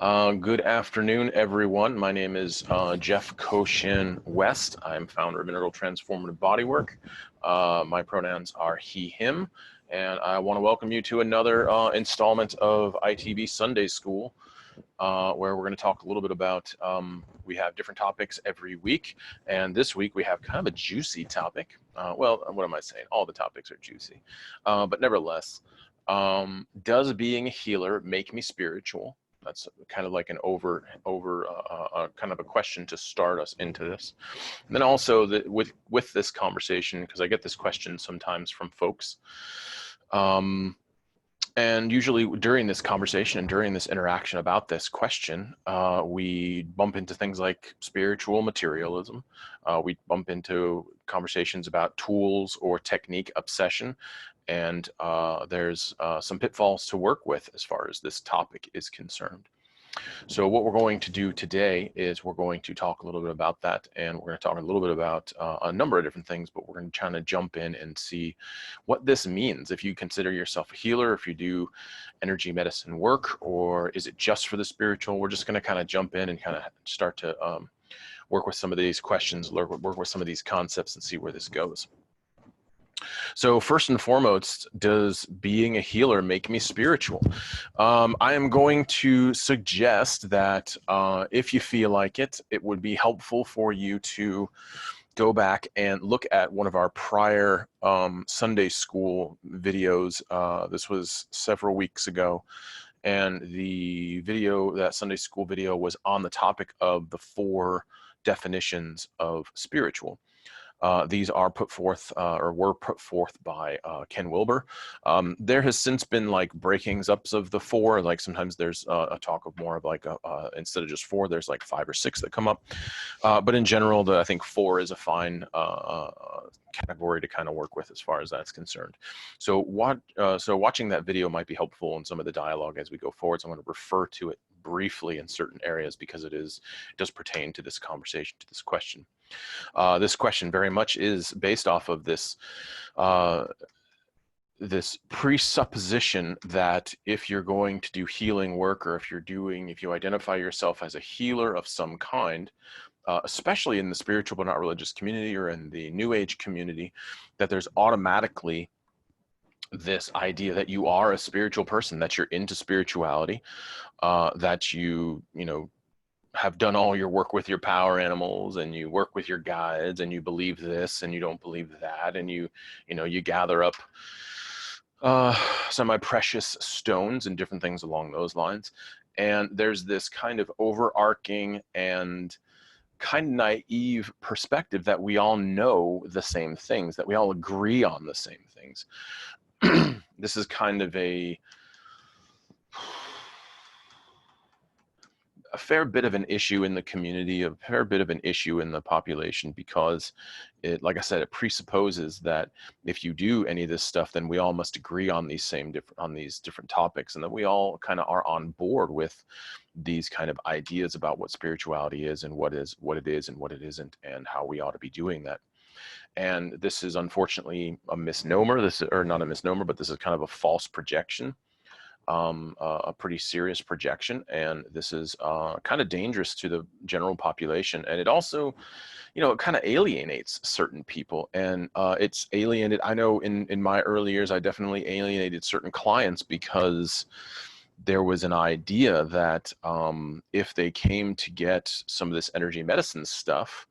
Good afternoon, everyone. My name is Jeff Koshin West. I'm founder of Integral Transformative Bodywork. My pronouns are he, him, and I want to welcome you to another installment of ITB Sunday School, where we're going to talk a little bit about, we have different topics every week, and this week we have kind of a juicy topic. Well, what am I saying? All the topics are juicy, but nevertheless, does being a healer make me spiritual? That's kind of like an kind of a question to start us into this. And then also with this conversation, because I get this question sometimes from folks, and usually during this conversation and during this interaction about this question, we bump into things like spiritual materialism. We bump into conversations about tools or technique obsession. And there's some pitfalls to work with as far as this topic is concerned. So what we're going to do today is we're going to talk a little bit about that, and we're going to talk a little bit about a number of different things, but we're going to try to jump in and see what this means. If you consider yourself a healer, if you do energy medicine work, or is it just for the spiritual? We're just going to kind of jump in and kind of start to work with some of these questions, work with some of these concepts and see where this goes. So first and foremost, does being a healer make me spiritual? I am going to suggest that if you feel like it, it would be helpful for you to go back and look at one of our prior Sunday school videos. This was several weeks ago. And the video, that Sunday school video, was on the topic of the 4 definitions of spiritual. These are put forth or were put forth by Ken Wilber. There has since been like breakings ups of the 4. Like sometimes there's a talk of more of like instead of just 4, there's like 5 or 6 that come up. But in general, I think 4 is a fine category to kind of work with as far as that's concerned. So watching that video might be helpful in some of the dialogue as we go forward. So I'm going to refer to it briefly in certain areas because it does pertain to this conversation, to this question. This question very much is based off of this this presupposition that if you're going to do healing work, or if you identify yourself as a healer of some kind, especially in the spiritual but not religious community or in the New Age community, that there's automatically this idea that you are a spiritual person, that you're into spirituality, that you have done all your work with your power animals, and you work with your guides, and you believe this and you don't believe that, and you gather up semi-precious stones and different things along those lines. And there's this kind of overarching and kind of naive perspective that we all know the same things, that we all agree on the same things. This is kind of a fair bit of an issue in the community, a fair bit of an issue in the population, because it, like I said, it presupposes that if you do any of this stuff, then we all must agree on these different topics, and that we all kind of are on board with these kind of ideas about what spirituality is and what it is and what it isn't, and how we ought to be doing that. And this is unfortunately a misnomer. Or not a misnomer, but this is kind of a false projection. A pretty serious projection, and this is kind of dangerous to the general population. And it also, it kind of alienates certain people, and it's alienated. I know in my early years, I definitely alienated certain clients because there was an idea that if they came to get some of this energy medicine stuff,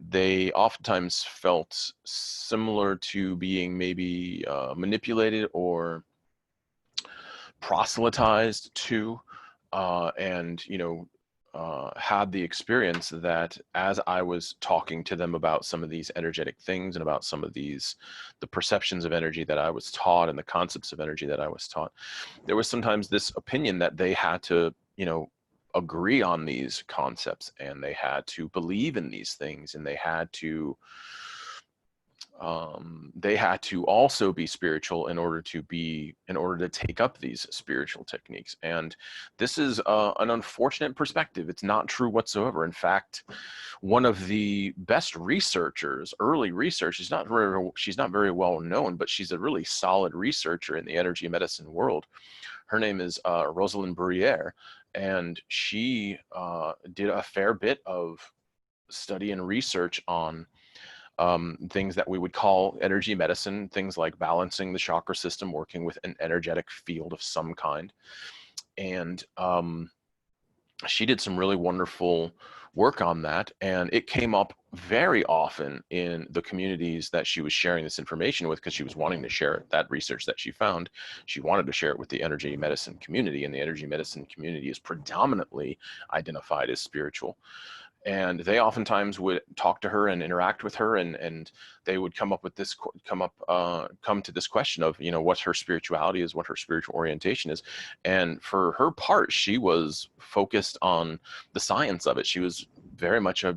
they oftentimes felt similar to being maybe manipulated or proselytized to, and had the experience that as I was talking to them about some of these energetic things and about some of the perceptions of energy that I was taught and the concepts of energy that I was taught, there was sometimes this opinion that they had to agree on these concepts, and they had to believe in these things, and they had to they had to also be spiritual in order to take up these spiritual techniques. And this is an unfortunate perspective. It's not true whatsoever. In fact, one of the best researchers, early research, she's not very well known, but she's a really solid researcher in the energy medicine world. Her name is Rosalind Bruyere, and she did a fair bit of study and research on things that we would call energy medicine, things like balancing the chakra system, working with an energetic field of some kind. And she did some really wonderful work on that, and it came up very often in the communities that she was sharing this information with, because she was wanting to share it. That research that she found, she wanted to share it with the energy medicine community, and the energy medicine community is predominantly identified as spiritual. And they oftentimes would talk to her and interact with her, and they would come to this question of, what her spirituality is, what her spiritual orientation is. And for her part, she was focused on the science of it. She was very much a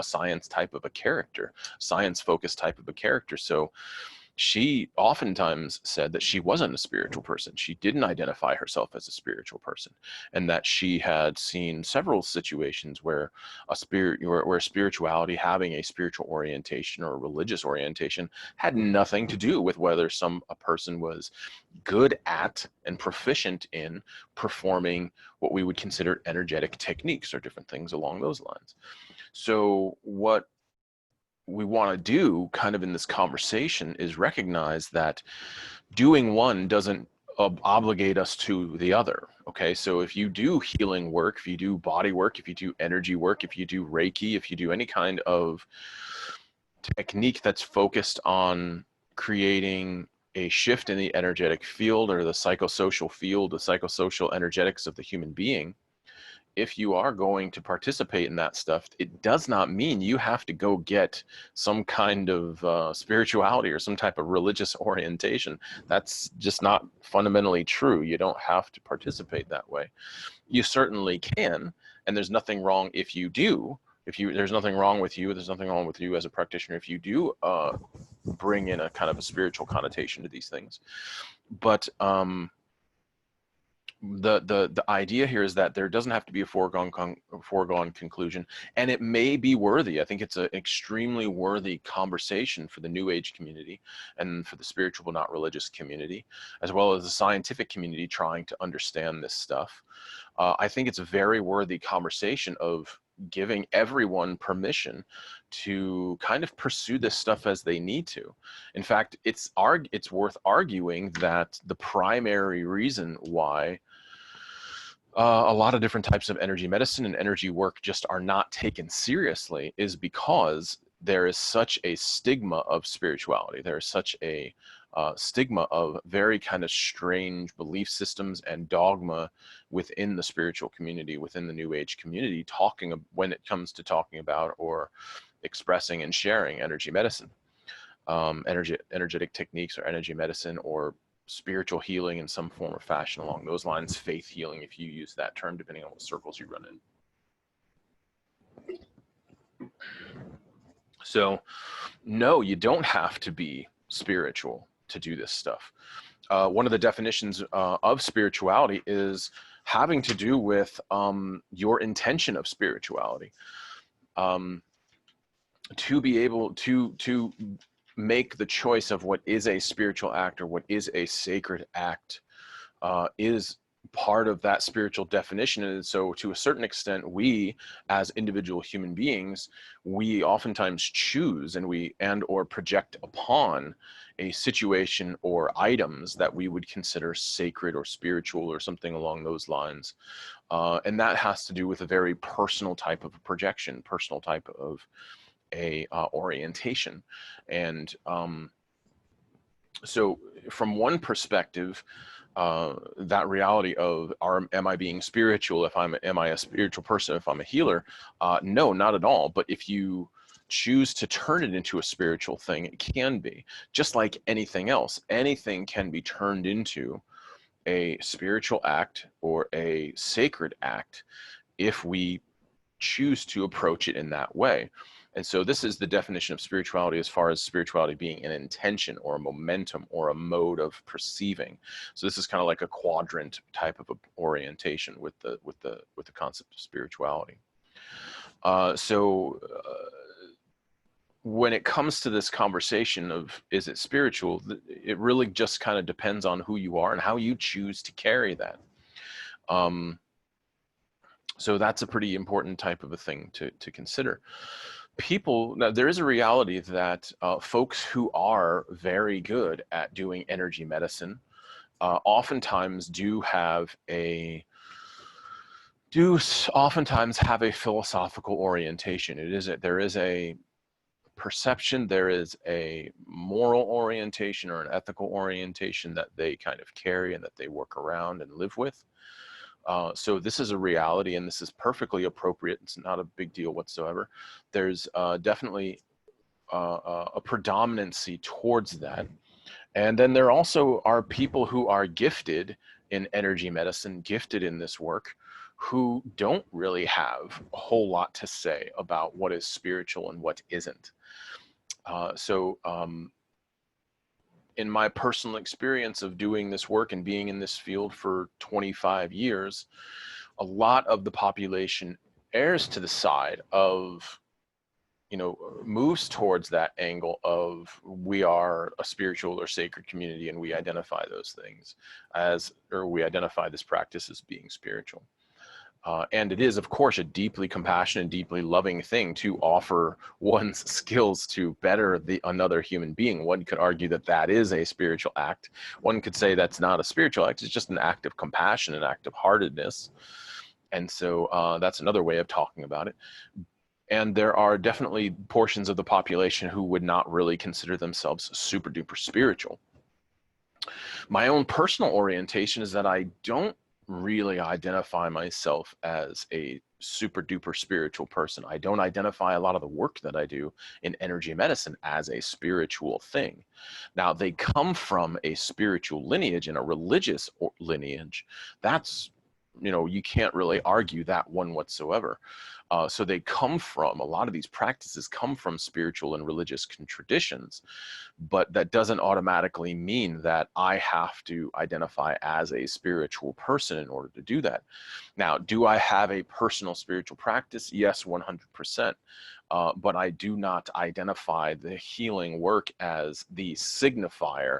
science type of a character, science focused type of a character. So she oftentimes said that she wasn't a spiritual person. She didn't identify herself as a spiritual person, and that she had seen several situations where where spirituality, having a spiritual orientation or a religious orientation, had nothing to do with whether a person was good at and proficient in performing what we would consider energetic techniques or different things along those lines. So what we want to do kind of in this conversation is recognize that doing one doesn't obligate us to the other. Okay, so if you do healing work, if you do body work, if you do energy work, if you do Reiki, if you do any kind of technique that's focused on creating a shift in the energetic field or the psychosocial field, the psychosocial energetics of the human being, if you are going to participate in that stuff, it does not mean you have to go get some kind of spirituality or some type of religious orientation. That's just not fundamentally true. You don't have to participate that way. You certainly can, and there's nothing wrong if you do. There's nothing wrong with you. There's nothing wrong with you as a practitioner if you do bring in a kind of a spiritual connotation to these things. But the idea here is that there doesn't have to be a foregone conclusion, and it may be worthy. I think it's an extremely worthy conversation for the New Age community and for the spiritual but not religious community, as well as the scientific community trying to understand this stuff. I think it's a very worthy conversation of giving everyone permission to kind of pursue this stuff as they need to. In fact, it's worth arguing that the primary reason why a lot of different types of energy medicine and energy work just are not taken seriously is because there is such a stigma of spirituality. There is such a stigma of very kind of strange belief systems and dogma within the spiritual community, within the New Age community, when it comes to talking about or expressing and sharing energy medicine, energetic techniques or energy medicine, or spiritual healing in some form or fashion along those lines, faith healing, if you use that term, depending on what circles you run in. So, no, you don't have to be spiritual to do this stuff. One of the definitions of spirituality is having to do with your intention of spirituality. To be able to make the choice of what is a spiritual act or what is a sacred act is part of that spiritual definition. And so to a certain extent, we as individual human beings, we oftentimes choose and or project upon a situation or items that we would consider sacred or spiritual or something along those lines. And that has to do with a very personal type of projection, personal type of a orientation. And so from one perspective, that reality of am I being spiritual? Am I a spiritual person if I'm a healer? No, not at all. But if you choose to turn it into a spiritual thing, it can be. Just like anything else, anything can be turned into a spiritual act or a sacred act if we choose to approach it in that way. And so this is the definition of spirituality as far as spirituality being an intention or a momentum or a mode of perceiving. So this is kind of like a quadrant type of orientation with the concept of spirituality. When it comes to this conversation of is it spiritual, it really just kind of depends on who you are and how you choose to carry that. So that's a pretty important type of a thing to consider. Now, there is a reality that folks who are very good at doing energy medicine oftentimes oftentimes have a philosophical orientation. There is a perception, there is a moral orientation or an ethical orientation that they kind of carry and that they work around and live with. So this is a reality, and this is perfectly appropriate. It's not a big deal whatsoever. There's definitely a predominancy towards that. And then there also are people who are gifted in energy medicine, gifted in this work, who don't really have a whole lot to say about what is spiritual and what isn't. In my personal experience of doing this work and being in this field for 25 years, a lot of the population errs to the side of, moves towards that angle of we are a spiritual or sacred community and we identify those things we identify this practice as being spiritual. And it is, of course, a deeply compassionate, deeply loving thing to offer one's skills to better another human being. One could argue that that is a spiritual act. One could say that's not a spiritual act. It's just an act of compassion, an act of heartedness. And so that's another way of talking about it. And there are definitely portions of the population who would not really consider themselves super duper spiritual. My own personal orientation is that I don't really identify myself as a super duper spiritual person. I don't identify a lot of the work that I do in energy medicine as a spiritual thing. Now, they come from a spiritual lineage and a religious lineage. That's, you can't really argue that one whatsoever. So a lot of these practices come from spiritual and religious traditions, but that doesn't automatically mean that I have to identify as a spiritual person in order to do that. Now, do I have a personal spiritual practice? Yes, 100%. But I do not identify the healing work as the signifier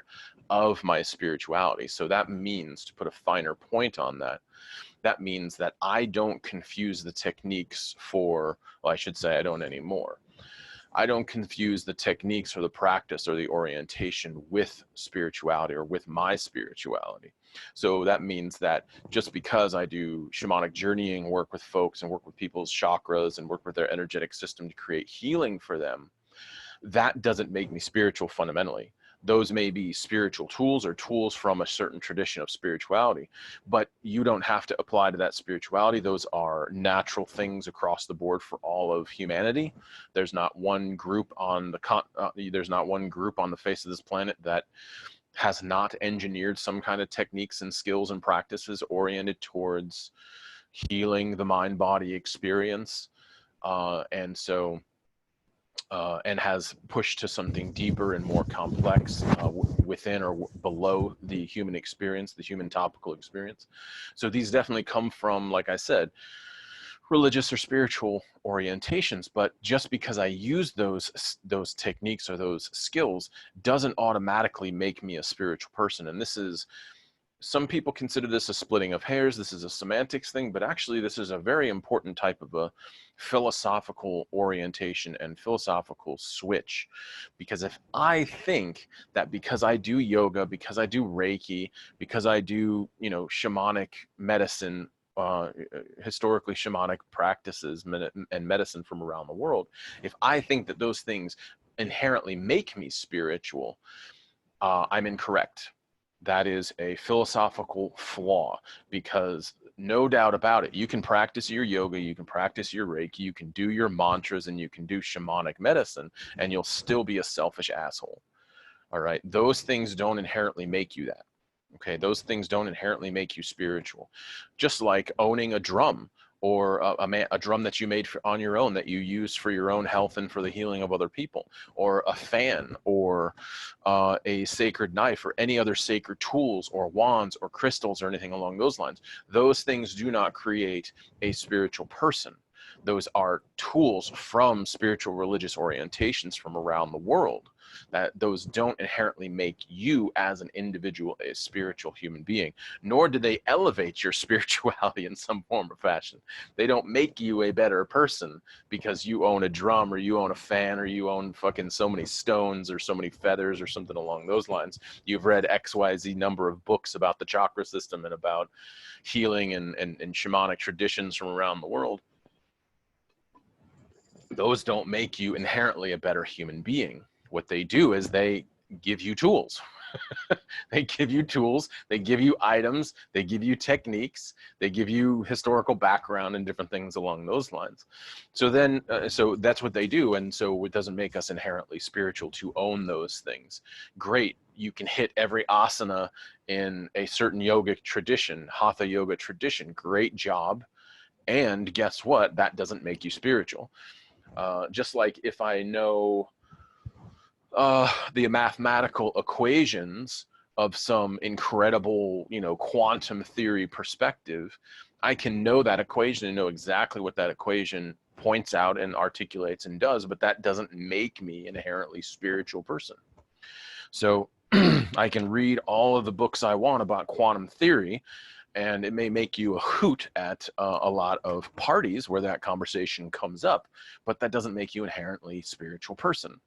of my spirituality. So that means, to put a finer point on that, that means that I don't confuse the techniques I should say I don't anymore. I don't confuse the techniques or the practice or the orientation with spirituality or with my spirituality. So that means that just because I do shamanic journeying, work with folks and work with people's chakras and work with their energetic system to create healing for them, that doesn't make me spiritual fundamentally. Those may be spiritual tools or tools from a certain tradition of spirituality, but you don't have to apply to that spirituality. Those are natural things across the board for all of humanity. There's not one group on the face of this planet that has not engineered some kind of techniques and skills and practices oriented towards healing the mind-body experience. And has pushed to something deeper and more complex within or below the human experience, the human topical experience. So these definitely come from, like I said, religious or spiritual orientations, but just because I use those techniques or those skills doesn't automatically make me a spiritual person. And some people consider this a splitting of hairs. This is a semantics thing, but actually this is a very important type of a philosophical orientation and philosophical switch. Because if I think that because I do yoga, because I do Reiki, because I do, shamanic medicine, historically shamanic practices and medicine from around the world, if I think that those things inherently make me spiritual, I'm incorrect. That is a philosophical flaw, because no doubt about it, you can practice your yoga, you can practice your Reiki, you can do your mantras, and you can do shamanic medicine, and you'll still be a selfish asshole. All right. Those things don't inherently make you that. Okay. Those things don't inherently make you spiritual. Just like owning a drum or a drum that you made on your own that you use for your own health and for the healing of other people, or a fan, or a sacred knife, or any other sacred tools or wands or crystals or anything along those lines. Those things do not create a spiritual person. Those are tools from spiritual religious orientations from around the world. That those don't inherently make you as an individual a spiritual human being, nor do they elevate your spirituality in some form or fashion. They don't make you a better person because you own a drum, or you own a fan, or you own fucking so many stones or so many feathers or something along those lines. You've read XYZ number of books about the chakra system and about healing and shamanic traditions from around the world. Those don't make you inherently a better human being. What they do is they give you tools. They give you tools, they give you items, they give you techniques, they give you historical background and different things along those lines. So then, so that's what they do. And so it doesn't make us inherently spiritual to own those things. Great, you can hit every asana in a certain yogic tradition, hatha yoga tradition. Great job. And guess what? That doesn't make you spiritual. Just like if I know the mathematical equations of some incredible, quantum theory perspective, I can know that equation and know exactly what that equation points out and articulates and does, but that doesn't make me an inherently spiritual person. So I can read all of the books I want about quantum theory, and it may make you a hoot at a lot of parties where that conversation comes up, but that doesn't make you an inherently spiritual person.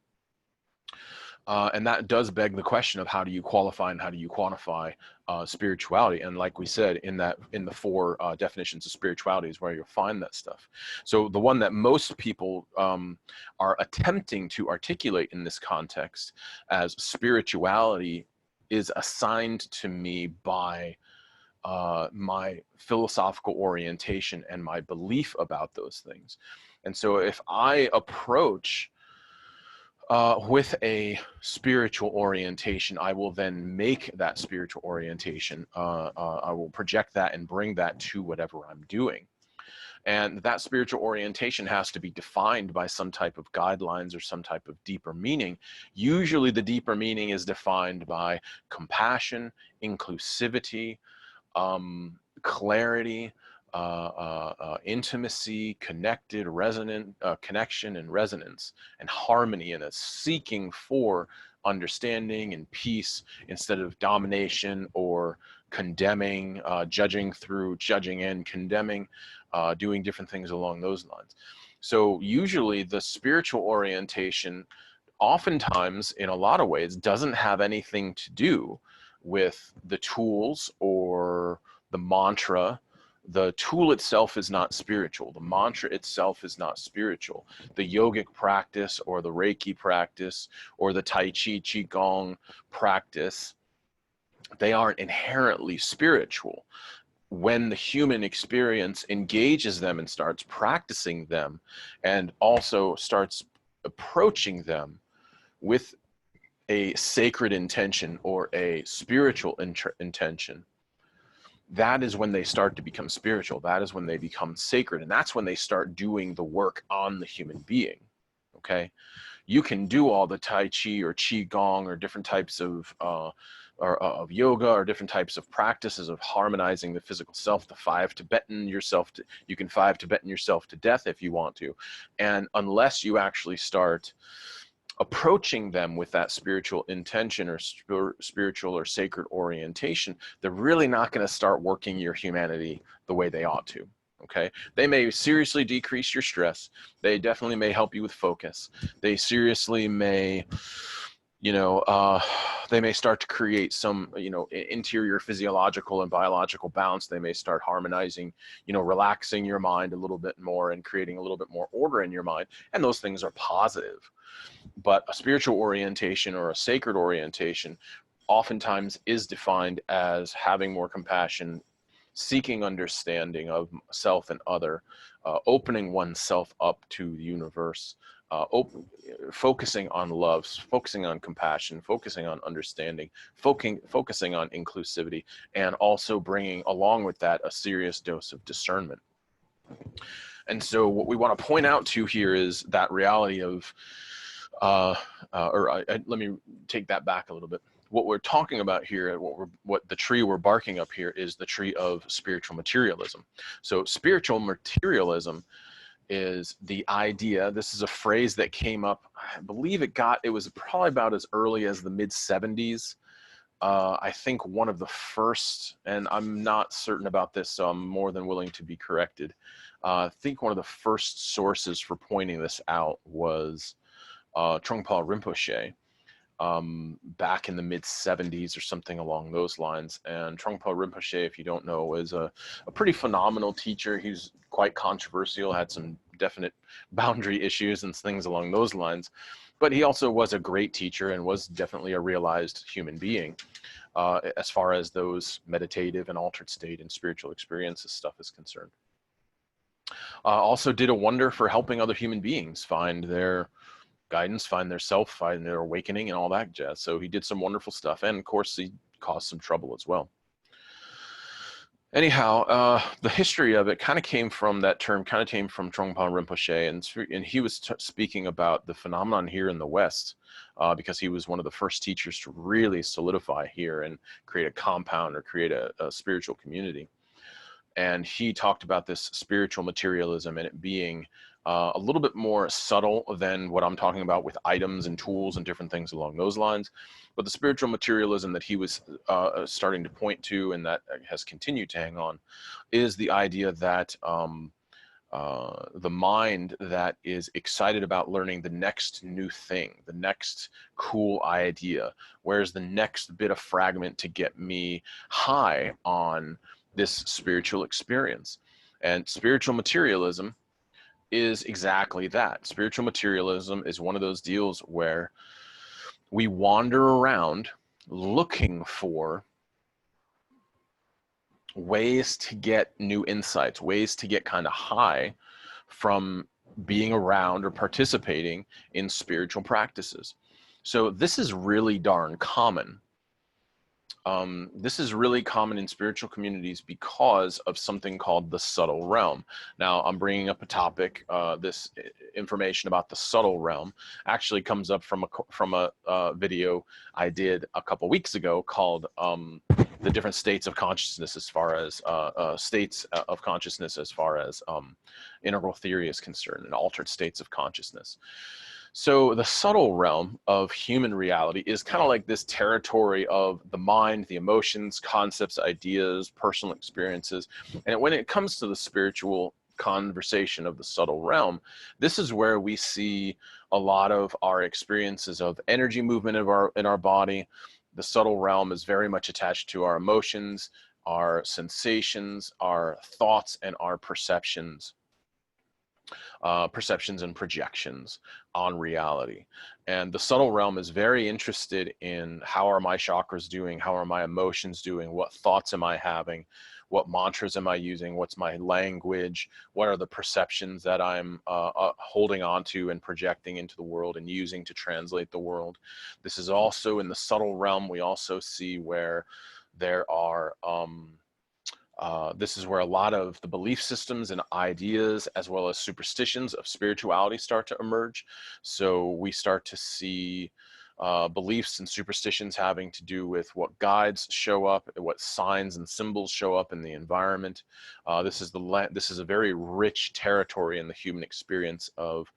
And that does beg the question of how do you qualify and how do you quantify spirituality? And like we said, in the four definitions of spirituality is where you'll find that stuff. So the one that most people are attempting to articulate in this context as spirituality is assigned to me by my philosophical orientation and my belief about those things. And so if I approach with a spiritual orientation, I will then make that spiritual orientation. I will project that and bring that to whatever I'm doing. And that spiritual orientation has to be defined by some type of guidelines or some type of deeper meaning. Usually the deeper meaning is defined by compassion, inclusivity, clarity, intimacy, connection and resonance and harmony, and a seeking for understanding and peace instead of domination or condemning, judging through judging and condemning, doing different things along those lines. So usually the spiritual orientation oftentimes in a lot of ways doesn't have anything to do with the tools or the mantra. The tool itself is not spiritual. The mantra itself is not spiritual. The yogic practice or the Reiki practice or the Tai Chi, Qigong practice, they aren't inherently spiritual. When the human experience engages them and starts practicing them and also starts approaching them with a sacred intention or a spiritual intention, that is when they start to become spiritual. That is when they become sacred. And that's when they start doing the work on the human being. Okay. You can do all the Tai Chi or Qigong or different types of yoga or different types of practices of harmonizing the physical self, the five Tibetan yourself. You can five Tibetan yourself to death if you want to. And unless you actually start approaching them with that spiritual intention or spiritual or sacred orientation, they're really not going to start working your humanity the way they ought to. Okay. They may seriously decrease your stress. They definitely may help you with focus. They seriously may, they may start to create some, interior physiological and biological balance. They may start harmonizing, relaxing your mind a little bit more and creating a little bit more order in your mind. And those things are positive. But a spiritual orientation or a sacred orientation oftentimes is defined as having more compassion, seeking understanding of self and other, opening oneself up to the universe, focusing on love, focusing on compassion, focusing on understanding, focusing on inclusivity, and also bringing along with that a serious dose of discernment. And so what we want to point out to here is that reality of, let me take that back a little bit. What we're talking about here, what the tree we're barking up here is the tree of spiritual materialism. So spiritual materialism is the idea, this is a phrase that came up, I believe it was probably about as early as the mid 70s. I think one of the first, and I'm not certain about this, so I'm more than willing to be corrected. I think one of the first sources for pointing this out was Trungpa Rinpoche, back in the mid 70s or something along those lines. And Trungpa Rinpoche, if you don't know, is a pretty phenomenal teacher. He's quite controversial, had some definite boundary issues and things along those lines. But he also was a great teacher and was definitely a realized human being as far as those meditative and altered state and spiritual experiences stuff is concerned. Also did a wonder for helping other human beings find their guidance, find their self, find their awakening and all that jazz. So he did some wonderful stuff. And of course, he caused some trouble as well. Anyhow, the history of it kind of came from, that term kind of came from Trungpa Rinpoche, and he was speaking about the phenomenon here in the West, because he was one of the first teachers to really solidify here and create a compound or create a spiritual community. And he talked about this spiritual materialism and it being a little bit more subtle than what I'm talking about with items and tools and different things along those lines. But the spiritual materialism that he was starting to point to, and that has continued to hang on, is the idea that the mind that is excited about learning the next new thing, the next cool idea, where's the next bit of fragment to get me high on this spiritual experience. And spiritual materialism is exactly that. Spiritual materialism is one of those deals where we wander around looking for ways to get new insights, ways to get kind of high from being around or participating in spiritual practices. So this is really darn common. This is really common in spiritual communities because of something called the subtle realm. Now, I'm bringing up a topic. This information about the subtle realm actually comes up from a video I did a couple weeks ago called the different states of consciousness, as far as states of consciousness as far as integral theory is concerned, and altered states of consciousness. So the subtle realm of human reality is kind of like this territory of the mind, the emotions, concepts, ideas, personal experiences. And when it comes to the spiritual conversation of the subtle realm, this is where we see a lot of our experiences of energy movement in our body. The subtle realm is very much attached to our emotions, our sensations, our thoughts, and our perceptions. Perceptions and projections on reality. And the subtle realm is very interested in how are my chakras doing, how are my emotions doing, what thoughts am I having, what mantras am I using, what's my language, what are the perceptions that I'm holding on to and projecting into the world and using to translate the world. This is also in the subtle realm. We also see where there are this is where a lot of the belief systems and ideas, as well as superstitions of spirituality, start to emerge. So we start to see beliefs and superstitions having to do with what guides show up, what signs and symbols show up in the environment. This is a very rich territory in the human experience of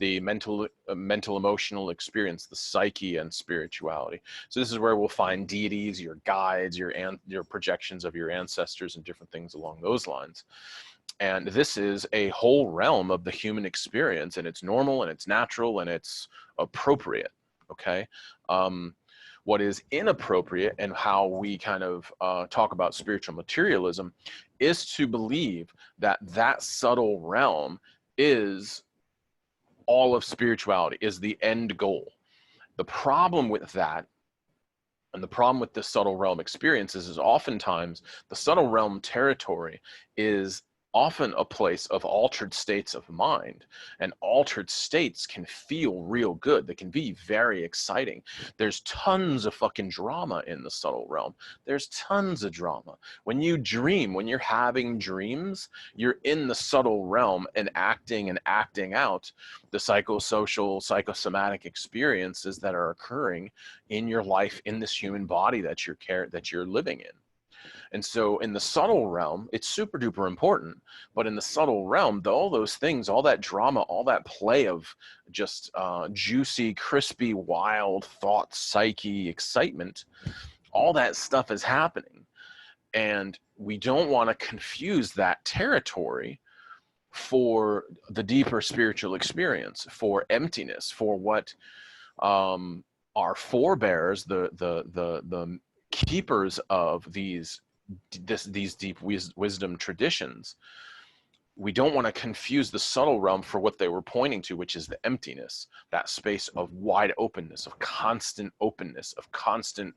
the mental emotional experience, the psyche, and spirituality. So this is where we'll find deities, your guides, your projections of your ancestors, and different things along those lines. And this is a whole realm of the human experience, and it's normal and it's natural and it's appropriate. Okay. What is inappropriate, and how we kind of talk about spiritual materialism, is to believe that that subtle realm is all of spirituality, is the end goal. The problem with that, and the problem with the subtle realm experiences, is oftentimes the subtle realm territory is often a place of altered states of mind, and altered states can feel real good. They can be very exciting. There's tons of fucking drama in the subtle realm. There's tons of drama. When you dream, when you're having dreams, you're in the subtle realm and acting out the psychosocial, psychosomatic experiences that are occurring in your life, in this human body that you're living in. And so in the subtle realm, it's super duper important. But in the subtle realm, all those things, all that drama, all that play of just juicy, crispy, wild thought, psyche, excitement, all that stuff is happening. And we don't want to confuse that territory for the deeper spiritual experience, for emptiness, for what our forebears, the keepers of these deep wisdom traditions, we don't want to confuse the subtle realm for what they were pointing to, which is the emptiness, that space of wide openness, of constant openness, of constant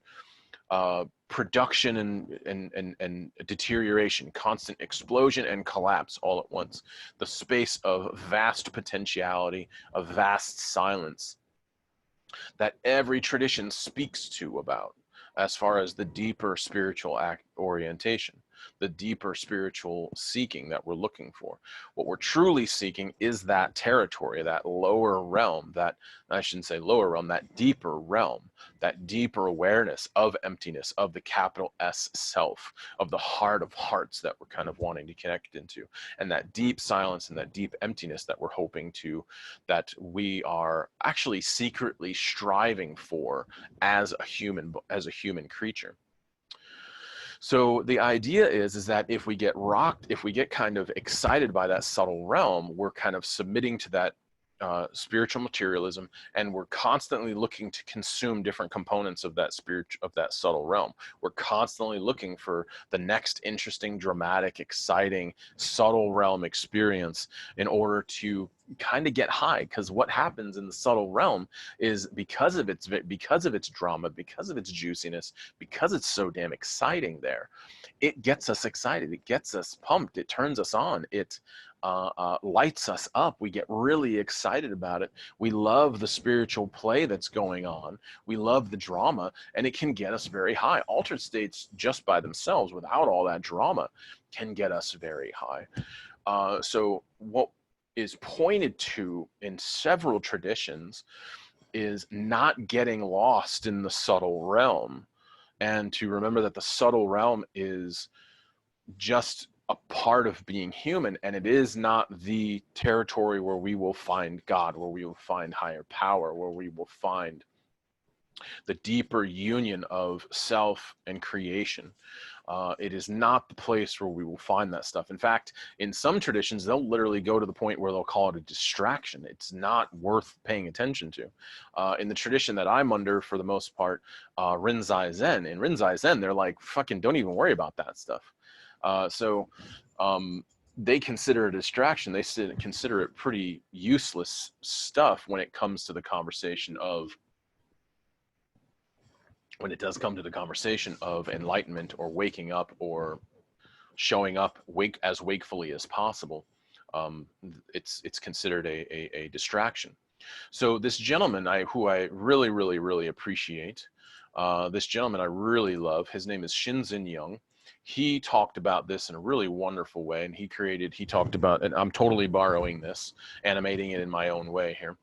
production and deterioration, constant explosion and collapse all at once, the space of vast potentiality, of vast silence that every tradition speaks to about, as far as the deeper spiritual orientation, the deeper spiritual seeking that we're looking for. What we're truly seeking is that territory, that lower realm, that, I shouldn't say lower realm, that deeper realm, that deeper awareness of emptiness, of the capital S self, of the heart of hearts that we're kind of wanting to connect into, and that deep silence and that deep emptiness that we're hoping to, that we are actually secretly striving for as a human creature. So the idea is that if we get rocked, if we get kind of excited by that subtle realm, we're kind of submitting to that spiritual materialism, and we're constantly looking to consume different components of that subtle realm. We're constantly looking for the next interesting, dramatic, exciting, subtle realm experience in order to kind of get high. Because what happens in the subtle realm is, because of its drama, because of its juiciness, because it's so damn exciting there, it gets us excited, it gets us pumped, it turns us on, it lights us up. We get really excited about it. We love the spiritual play that's going on. We love the drama, and it can get us very high. Altered states, just by themselves, without all that drama, can get us very high. So what is pointed to in several traditions is not getting lost in the subtle realm, and to remember that the subtle realm is just a part of being human, and it is not the territory where we will find God, where we will find higher power, where we will find the deeper union of self and creation. It is not the place where we will find that stuff. In fact, in some traditions, they'll literally go to the point where they'll call it a distraction. It's not worth paying attention to. In the tradition that I'm under, for the most part, Rinzai Zen, in Rinzai Zen, they're like, fucking don't even worry about that stuff. They consider it a distraction. They consider it pretty useless stuff when it comes to the conversation of, when it does come to the conversation of enlightenment or waking up or showing up as wakefully as possible. It's considered a distraction. So this gentleman, who I really, really, really appreciate, this gentleman I really love, his name is Shinzen Young. He talked about this in a really wonderful way, and he talked about, and I'm totally borrowing this, animating it in my own way here.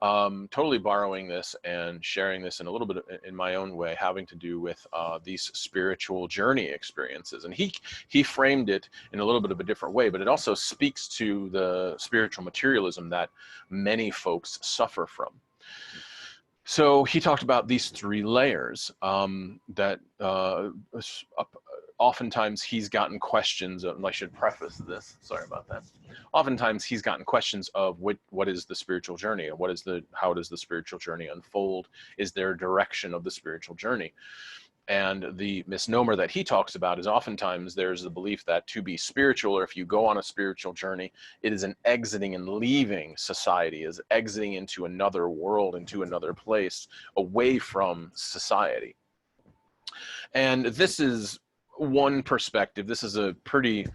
Totally borrowing this and sharing this in a little bit in my own way, having to do with these spiritual journey experiences. And he framed it in a little bit of a different way, but it also speaks to the spiritual materialism that many folks suffer from. So he talked about these three layers that oftentimes he's gotten questions of, and I should preface this, sorry about that. Oftentimes he's gotten questions of what is the spiritual journey, and how does the spiritual journey unfold? Is there a direction of the spiritual journey? And the misnomer that he talks about is, oftentimes there's the belief that to be spiritual, or if you go on a spiritual journey, it is an exiting and leaving society, is exiting into another world, into another place, away from society. And this is one perspective. This is a pretty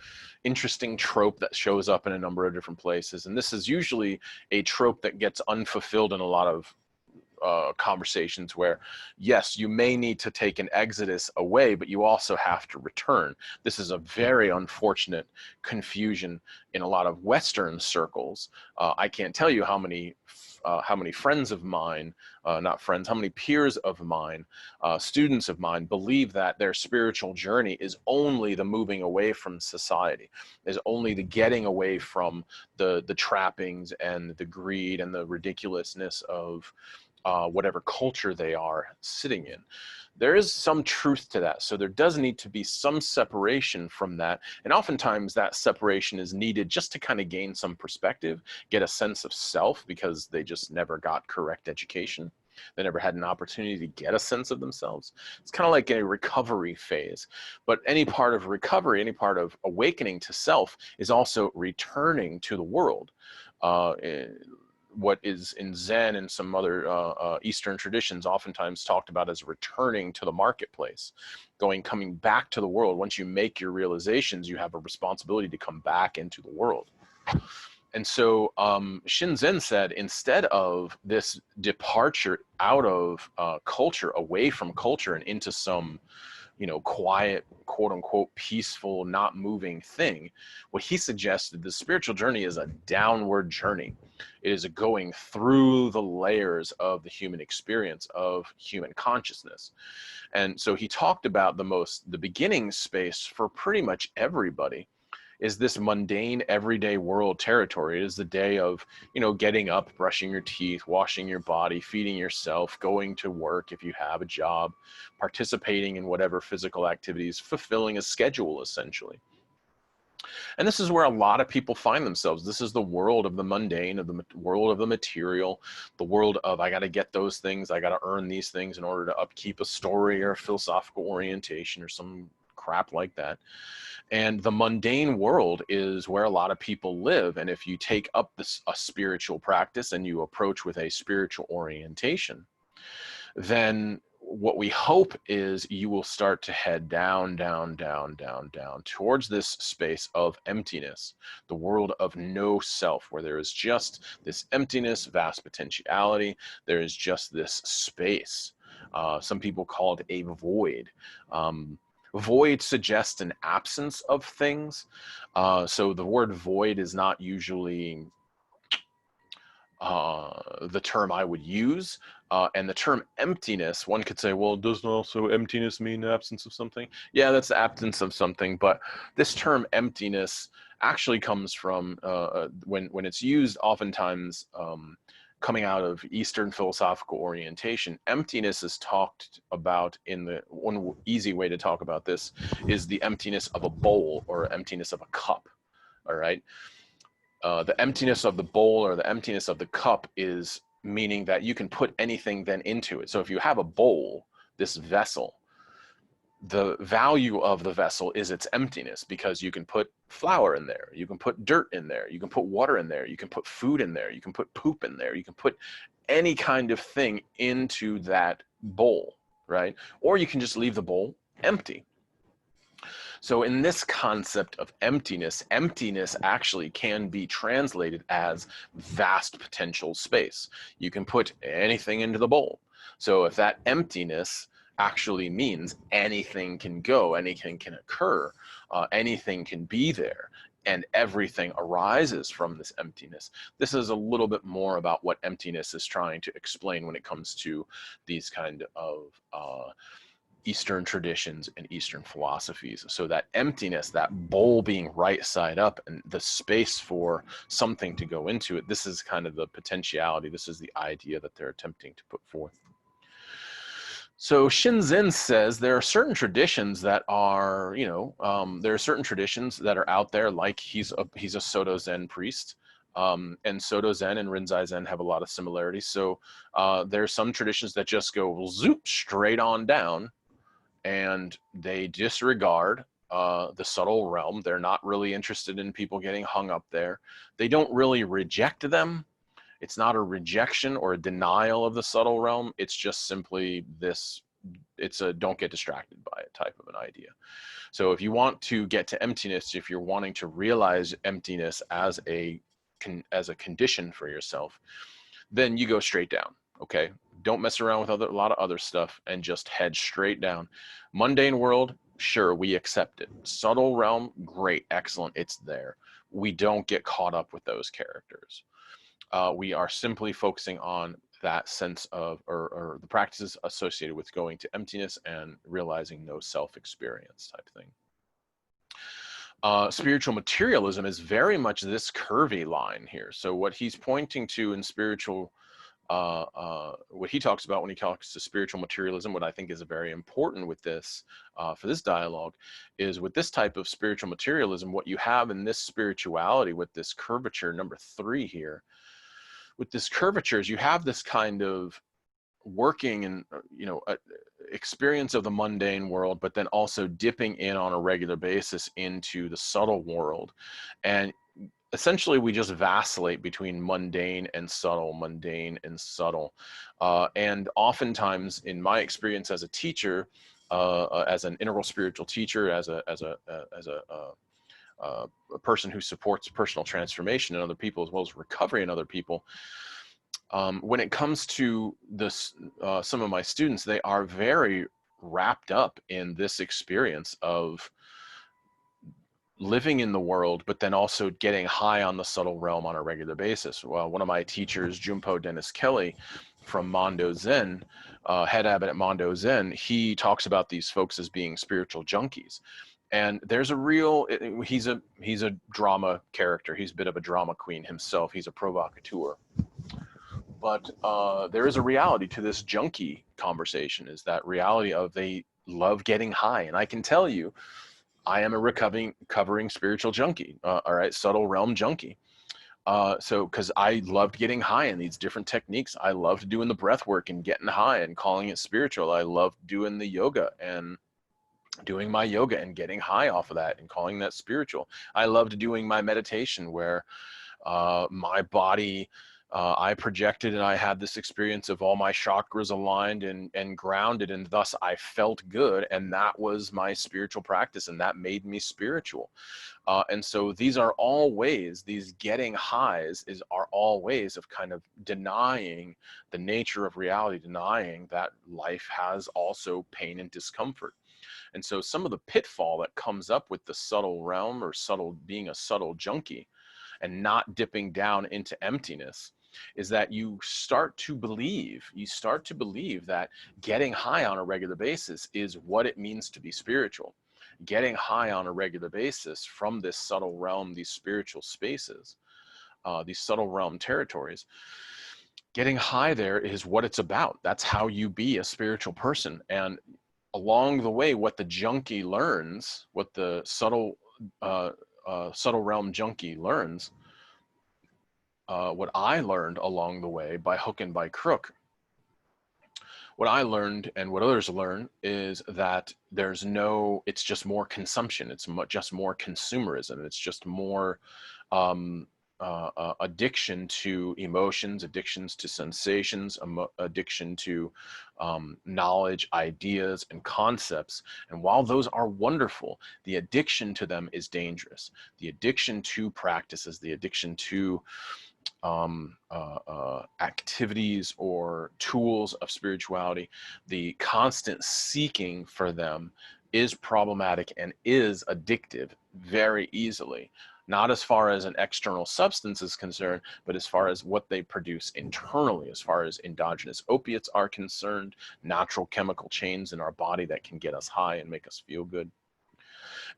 interesting trope that shows up in a number of different places. And this is usually a trope that gets unfulfilled in a lot of conversations where, yes, you may need to take an exodus away, but you also have to return. This is a very unfortunate confusion in a lot of Western circles. I can't tell you how many friends of mine, not friends, how many peers of mine, students of mine believe that their spiritual journey is only the moving away from society, is only the getting away from the trappings and the greed and the ridiculousness of whatever culture they are sitting in. There is some truth to that. So there does need to be some separation from that. And oftentimes that separation is needed just to kind of gain some perspective, get a sense of self, because they just never got correct education. They never had an opportunity to get a sense of themselves. It's kind of like a recovery phase. But any part of recovery, any part of awakening to self is also returning to the world. What is in Zen and some other Eastern traditions oftentimes talked about as returning to the marketplace, coming back to the world. Once you make your realizations, you have a responsibility to come back into the world. And so Shinzen said, instead of this departure out of culture, away from culture and into some, quiet, quote unquote, peaceful, not moving thing, what he suggested, the spiritual journey is a downward journey. It is a going through the layers of the human experience, of human consciousness. And so he talked about the beginning space for pretty much everybody is this mundane, everyday world territory. It is the day of, getting up, brushing your teeth, washing your body, feeding yourself, going to work if you have a job, participating in whatever physical activities, fulfilling a schedule, essentially. And this is where a lot of people find themselves. This is the world of the mundane, of the world of the material, the world of, I got to get those things, I got to earn these things in order to upkeep a story or a philosophical orientation or some crap like that. And the mundane world is where a lot of people live. And if you take up a spiritual practice and you approach with a spiritual orientation, then what we hope is you will start to head down, down, down, down, down towards this space of emptiness, the world of no self, where there is just this emptiness, vast potentiality. There is just this space. Some people call it a void. Void suggests an absence of things. So the word void is not usually the term I would use. And the term emptiness, one could say, well, doesn't also emptiness mean absence of something? Yeah, that's the absence of something. But this term emptiness actually comes from, when it's used oftentimes, coming out of Eastern philosophical orientation, emptiness is talked about one easy way to talk about this is the emptiness of a bowl or emptiness of a cup, all right? The emptiness of the bowl or the emptiness of the cup is meaning that you can put anything then into it. So if you have a bowl, this vessel, the value of the vessel is its emptiness, because you can put flour in there, you can put dirt in there, you can put water in there, you can put food in there, you can put poop in there, you can put any kind of thing into that bowl, right? Or you can just leave the bowl empty. So in this concept of emptiness, emptiness actually can be translated as vast potential space. You can put anything into the bowl. So if that emptiness actually means anything can go, anything can occur, anything can be there, and everything arises from this emptiness. This is a little bit more about what emptiness is trying to explain when it comes to these kind of Eastern traditions and Eastern philosophies. So that emptiness, that bowl being right side up and the space for something to go into it, this is kind of the potentiality. This is the idea that they're attempting to put forth. So Shinzen says there are certain traditions that are, there are certain traditions that are out there, like he's a Soto Zen priest. And Soto Zen and Rinzai Zen have a lot of similarities. So there's some traditions that just go zoop straight on down, and they disregard the subtle realm. They're not really interested in people getting hung up there. They don't really reject them. It's not a rejection or a denial of the subtle realm. It's just simply this it's a don't get distracted by it type of an idea. So if you want to get to emptiness, if you're wanting to realize emptiness as a condition for yourself, then you go straight down. Okay, don't mess around with a lot of other stuff and just head straight down. Mundane world, sure, we accept it. Subtle realm, great, excellent, it's there. We don't get caught up with those characters. We are simply focusing on that sense of, or the practices associated with going to emptiness and realizing no self-experience type thing. Spiritual materialism is very much this curvy line here. So what he's pointing to in spiritual, what he talks about when he talks to spiritual materialism, what I think is very important with this, for this dialogue, is with this type of spiritual materialism, what you have in this spirituality with this curvature, number 3 here, with this curvature is you have this kind of working and, experience of the mundane world, but then also dipping in on a regular basis into the subtle world. And essentially we just vacillate between mundane and subtle, mundane and subtle. And oftentimes in my experience as a teacher, as an integral spiritual teacher, as a person who supports personal transformation in other people as well as recovery in other people, when it comes to this, some of my students, they are very wrapped up in this experience of living in the world, but then also getting high on the subtle realm on a regular basis. Well, one of my teachers, Jumpo Dennis Kelly from Mondo Zen, head abbot at Mondo Zen, he talks about these folks as being spiritual junkies. And there's a real, he's a drama character. He's a bit of a drama queen himself. He's a provocateur. But there is a reality to this junkie conversation, is that reality of they love getting high. And I can tell you, I am a recovering spiritual junkie, all right, subtle realm junkie. So, because I loved getting high in these different techniques. I loved doing the breath work and getting high and calling it spiritual. I loved doing the yoga and doing my yoga and getting high off of that and calling that spiritual. I loved doing my meditation where my body, I projected and I had this experience of all my chakras aligned and grounded, and thus I felt good, and that was my spiritual practice, and that made me spiritual. And so these are all ways, these getting highs are all ways of kind of denying the nature of reality, denying that life has also pain and discomfort. And so some of the pitfall that comes up with the subtle realm, or being a subtle junkie and not dipping down into emptiness, is that you start to believe that getting high on a regular basis is what it means to be spiritual. Getting high on a regular basis from this subtle realm, these spiritual spaces, these subtle realm territories, getting high there is what it's about. That's how you be a spiritual person. And along the way, what the junkie learns, what the subtle realm junkie learns, what I learned along the way by hook and by crook, what I learned and what others learn is that it's just more consumption. It's just more consumerism. It's just more addiction to emotions, addictions to sensations, addiction to knowledge, ideas, and concepts. And while those are wonderful, the addiction to them is dangerous. The addiction to practices, the addiction to activities or tools of spirituality, the constant seeking for them is problematic and is addictive very easily. Not as far as an external substance is concerned, but as far as what they produce internally, as far as endogenous opiates are concerned, natural chemical chains in our body that can get us high and make us feel good.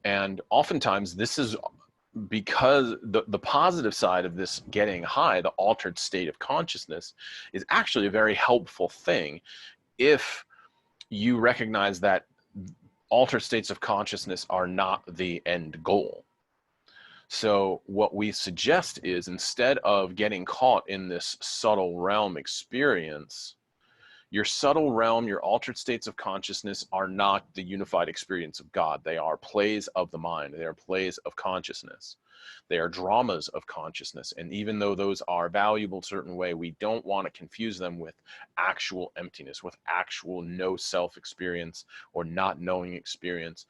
And oftentimes this is because the positive side of this getting high, the altered state of consciousness, is actually a very helpful thing if you recognize that altered states of consciousness are not the end goal. So what we suggest is, instead of getting caught in this subtle realm experience, Your subtle realm, your altered states of consciousness are not the unified experience of God. They are plays of the mind. They are plays of consciousness. They are dramas of consciousness. And even though those are valuable a certain way, we don't want to confuse them with actual emptiness, with actual no self experience or not knowing experience,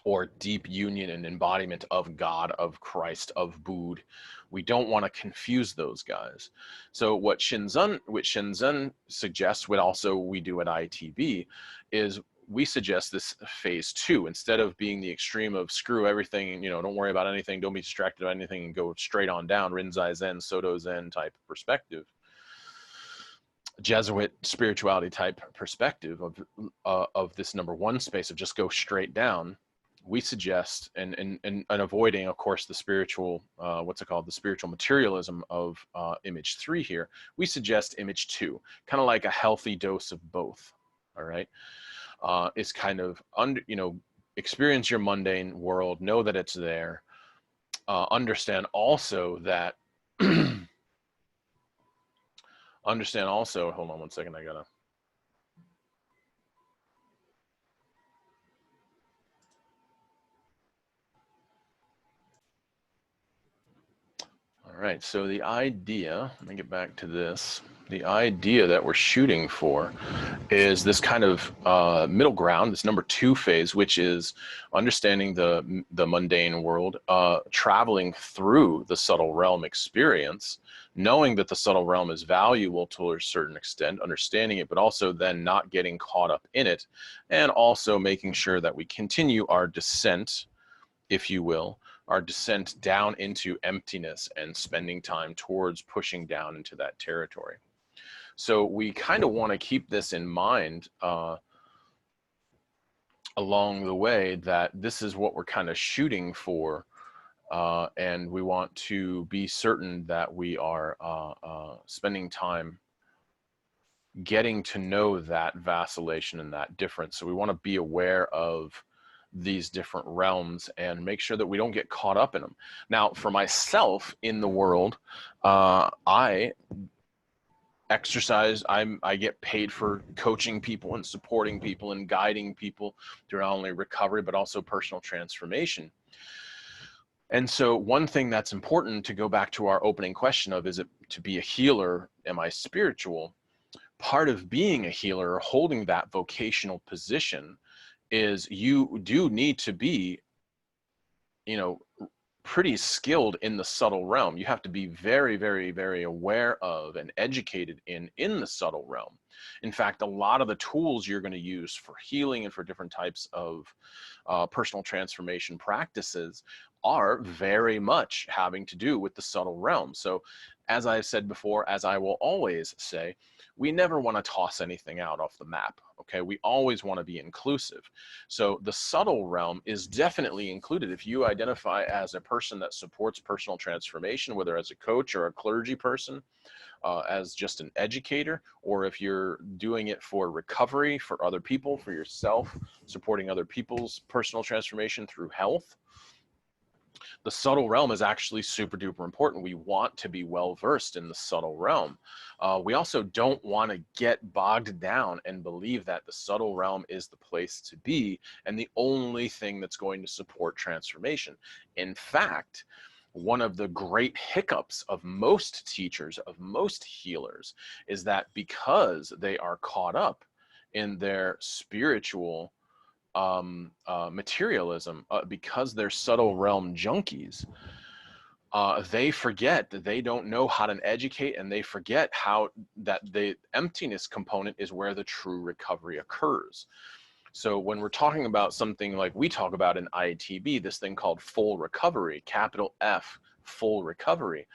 or deep union and embodiment of God, of Christ, of Buddha. We don't want to confuse those guys. So what Shenzhen suggests, what also we do at ITB, is we suggest this phase 2, instead of being the extreme of screw everything and, don't worry about anything, don't be distracted by anything, and go straight on down, Rinzai Zen, Soto Zen type perspective, Jesuit spirituality type perspective of this number 1 space of just go straight down. We suggest, and avoiding, of course, the spiritual, the spiritual materialism of image 3 here, we suggest image 2, kind of like a healthy dose of both. All right, is kind of experience your mundane world, know that it's there, understand also that. Understand also, hold on one second, I gotta. All right, so the idea, let me get back to this. The idea that we're shooting for is this kind of middle ground, this number 2 phase, which is understanding the mundane world, traveling through the subtle realm experience, knowing that the subtle realm is valuable to a certain extent, understanding it, but also then not getting caught up in it, and also making sure that we continue our descent, if you will, our descent down into emptiness and spending time towards pushing down into that territory. So we kind of want to keep this in mind along the way, that this is what we're kind of shooting for, and we want to be certain that we are spending time getting to know that vacillation and that difference. So we want to be aware of these different realms and make sure that we don't get caught up in them. Now, for myself in the world, I exercise, I get paid for coaching people and supporting people and guiding people through not only recovery, but also personal transformation. And so one thing that's important, to go back to our opening question of, is it to be a healer, am I spiritual? Part of being a healer, or holding that vocational position, is you do need to be, pretty skilled in the subtle realm. You have to be very, very, very aware of and educated in the subtle realm. In fact, a lot of the tools you're going to use for healing and for different types of personal transformation practices are very much having to do with the subtle realm. So, as I've said before, as I will always say, we never want to toss anything out off the map. Okay, we always want to be inclusive. So the subtle realm is definitely included. If you identify as a person that supports personal transformation, whether as a coach or a clergy person, as just an educator, or if you're doing it for recovery, for other people, for yourself, supporting other people's personal transformation through health, the subtle realm is actually super duper important. We want to be well versed in the subtle realm. We also don't want to get bogged down and believe that the subtle realm is the place to be and the only thing that's going to support transformation. In fact, one of the great hiccups of most teachers, of most healers, is that because they are caught up in their spiritual materialism, because they're subtle realm junkies, they forget that they don't know how to educate, and they forget how that the emptiness component is where the true recovery occurs. So when we're talking about something like we talk about in ITB, this thing called full recovery, capital F, full recovery.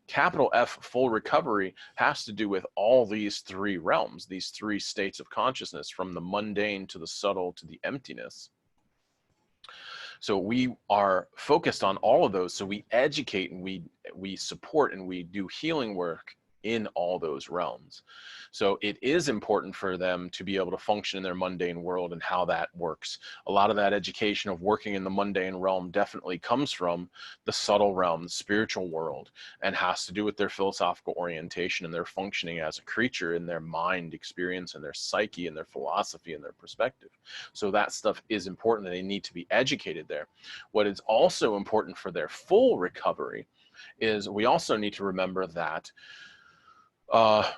Capital F, full recovery, has to do with all these 3 realms, these 3 states of consciousness, from the mundane to the subtle to the emptiness. So we are focused on all of those. So we educate and we support and we do healing work in all those realms. So it is important for them to be able to function in their mundane world and how that works. A lot of that education of working in the mundane realm definitely comes from the subtle realm, the spiritual world, and has to do with their philosophical orientation and their functioning as a creature in their mind experience and their psyche and their philosophy and their perspective. So that stuff is important, and they need to be educated there. What is also important for their full recovery is we also need to remember that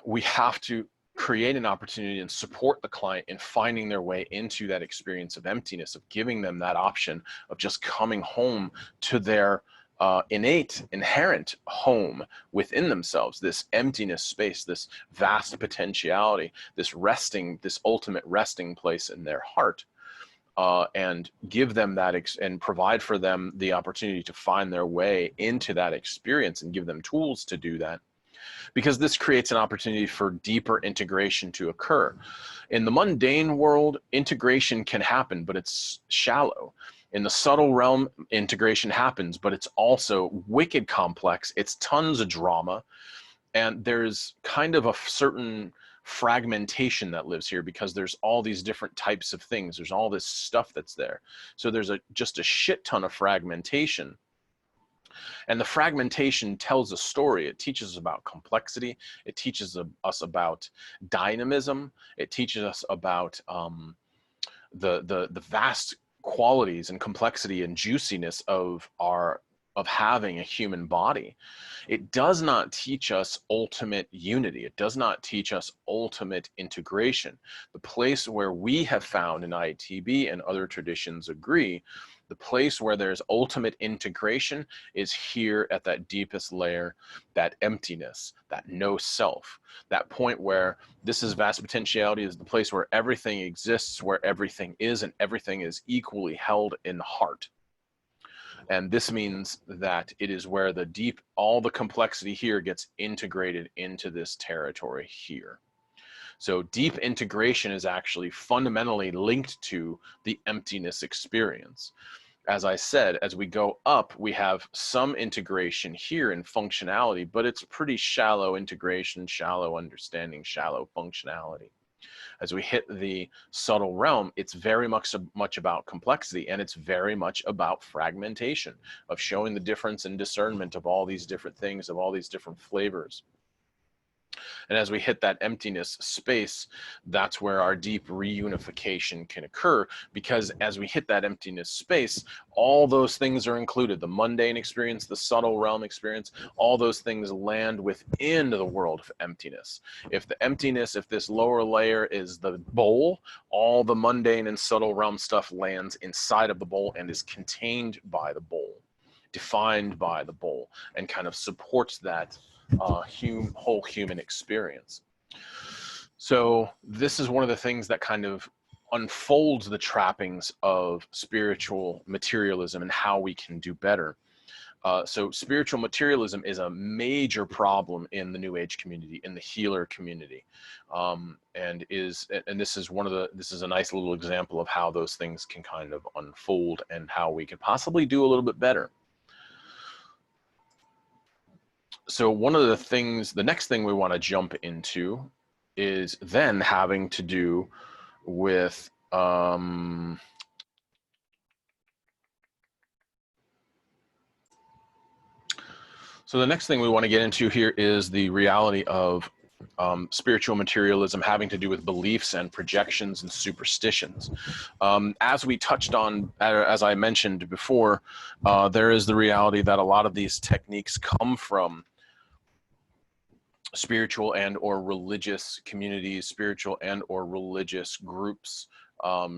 we have to create an opportunity and support the client in finding their way into that experience of emptiness, of giving them that option of just coming home to their innate, inherent home within themselves, this emptiness space, this vast potentiality, this resting, this ultimate resting place in their heart. And give them that and provide for them the opportunity to find their way into that experience and give them tools to do that, because this creates an opportunity for deeper integration to occur. In the mundane world, integration can happen, but it's shallow. In the subtle realm, integration happens, but it's also wicked complex. It's tons of drama, and there's kind of a certain fragmentation that lives here because there's all these different types of things. There's all this stuff that's there. So there's just a shit ton of fragmentation. And the fragmentation tells a story. It teaches us about complexity. It teaches us about dynamism. It teaches us about the vast qualities and complexity and juiciness of having a human body. It does not teach us ultimate unity. It does not teach us ultimate integration. The place where we have found in ITB and other traditions agree, the place where there's ultimate integration is here at that deepest layer, that emptiness, that no self, that point where this is vast potentiality, is the place where everything exists, where everything is, and everything is equally held in the heart. And this means that it is where all the complexity here gets integrated into this territory here. So deep integration is actually fundamentally linked to the emptiness experience. As I said, as we go up, we have some integration here in functionality, but it's pretty shallow integration, shallow understanding, shallow functionality. As we hit the subtle realm, it's very much about complexity, and it's very much about fragmentation, of showing the difference and discernment of all these different things, of all these different flavors. And as we hit that emptiness space, that's where our deep reunification can occur, because as we hit that emptiness space, all those things are included. The mundane experience, the subtle realm experience, all those things land within the world of emptiness. If this lower layer is the bowl, all the mundane and subtle realm stuff lands inside of the bowl and is contained by the bowl, defined by the bowl, and kind of supports that whole human experience. So this is one of the things that kind of unfolds the trappings of spiritual materialism and how we can do better. So spiritual materialism is a major problem in the New Age community, in the healer community, and this is a nice little example of how those things can kind of unfold and how we could possibly do a little bit better. So the next thing we want to jump into is then having to do with so the next thing we want to get into here is the reality of spiritual materialism having to do with beliefs and projections and superstitions. As we touched on, as I mentioned before, there is the reality that a lot of these techniques come from spiritual and or religious communities, spiritual and or religious groups,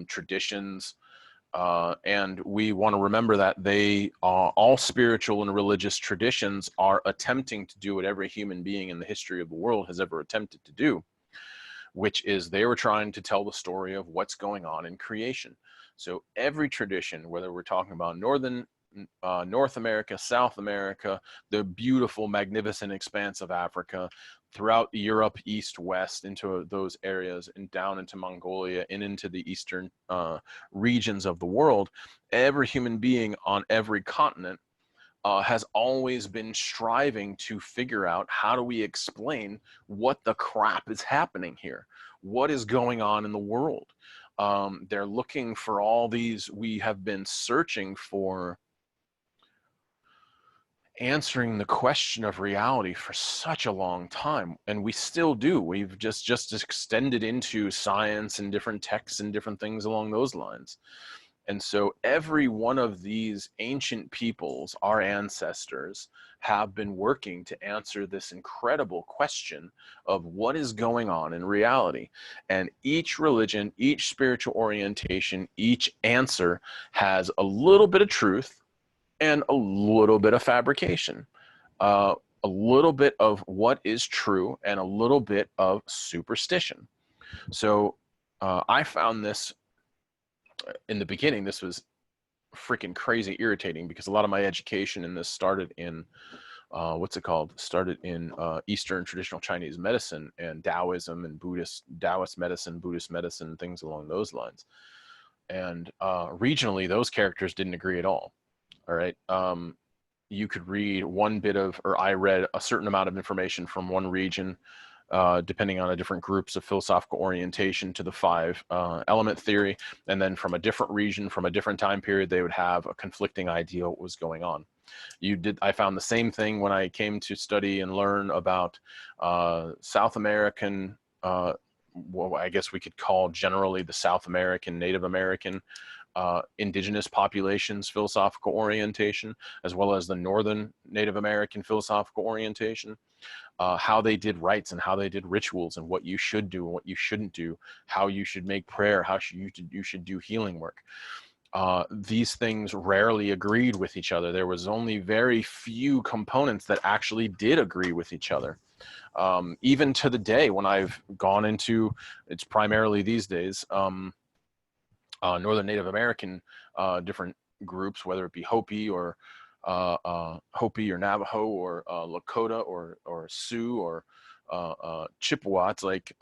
traditions, and we want to remember that all spiritual and religious traditions are attempting to do what every human being in the history of the world has ever attempted to do, which is they were trying to tell the story of what's going on in creation. So every tradition, whether we're talking about North America, South America, the beautiful, magnificent expanse of Africa, throughout Europe, East, West, into those areas, and down into Mongolia and into the eastern regions of the world, every human being on every continent has always been striving to figure out, how do we explain what the crap is happening here? What is going on in the world? They're looking for all these, we have been searching for answering the question of reality for such a long time, and we still do. We've just extended into science and different texts and different things along those lines. And so every one of these ancient peoples, our ancestors, have been working to answer this incredible question of what is going on in reality. And each religion, each spiritual orientation, each answer has a little bit of truth and a little bit of fabrication, a little bit of what is true and a little bit of superstition. So I found this in the beginning, this was freaking crazy irritating, because a lot of my education in this started in started in Eastern traditional Chinese medicine and Taoism and Taoist medicine, Buddhist medicine, things along those lines. And regionally, those characters didn't agree at all. All right. You could read one bit of, or I read a certain amount of information from one region, depending on the different groups of philosophical orientation, to the five element theory. And then from a different region, from a different time period, they would have a conflicting idea of what was going on. I found the same thing when I came to study and learn about South American, well, I guess we could call generally the South American, Native American, indigenous populations philosophical orientation, as well as the Northern Native American philosophical orientation, how they did rites and how they did rituals, and what you should do and what you shouldn't do, how you should make prayer, how you should do healing work. These things rarely agreed with each other. There was only very few components that actually did agree with each other. Even to the day, when I've gone into, it's primarily these days, Northern Native American different groups, whether it be Hopi or Navajo or Lakota or Sioux or Chippewa. It's like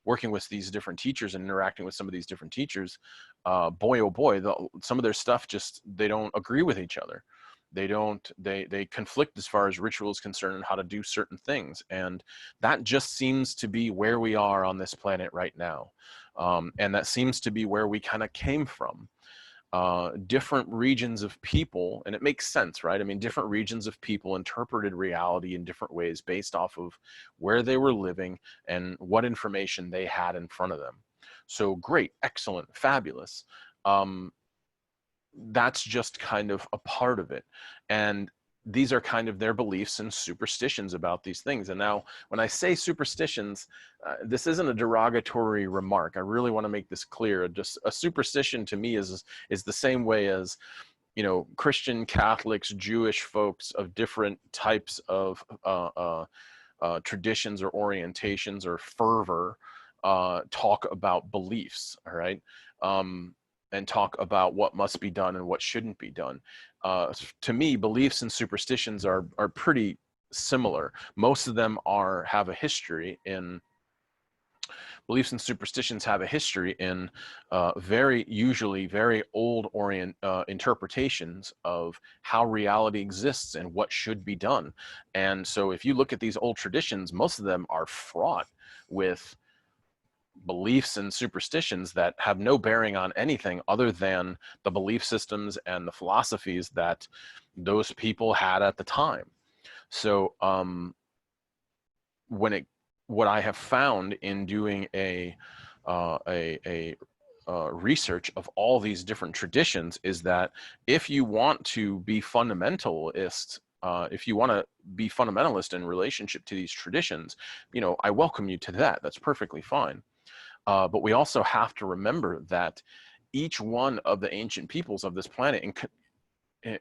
working with these different teachers and interacting with some of these different teachers. Boy, oh boy, some of their stuff just, they don't agree with each other. They conflict as far as ritual is concerned and how to do certain things. And that just seems to be where we are on this planet right now. And that seems to be where we kind of came from. Different regions of people, and it makes sense, right? I mean, different regions of people interpreted reality in different ways based off of where they were living and what information they had in front of them. So great, excellent, fabulous. That's just kind of a part of it. And these are kind of their beliefs and superstitions about these things. And now when I say superstitions, this isn't a derogatory remark. I really want to make this clear. Just a superstition to me is the same way as, you know, Christian, Catholics, Jewish folks of different types of traditions or orientations or fervor talk about beliefs, all right? And talk about what must be done and what shouldn't be done. To me, beliefs and superstitions are pretty similar. Most of them have a history in, beliefs and superstitions have a history in usually very old interpretations of how reality exists and what should be done. And so if you look at these old traditions, most of them are fraught with beliefs and superstitions that have no bearing on anything other than the belief systems and the philosophies that those people had at the time. So what I have found in doing a research of all these different traditions is that if you want to be fundamentalist, if you want to be fundamentalist in relationship to these traditions, you know, I welcome you to that. That's perfectly fine. But we also have to remember that each one of the ancient peoples of this planet, and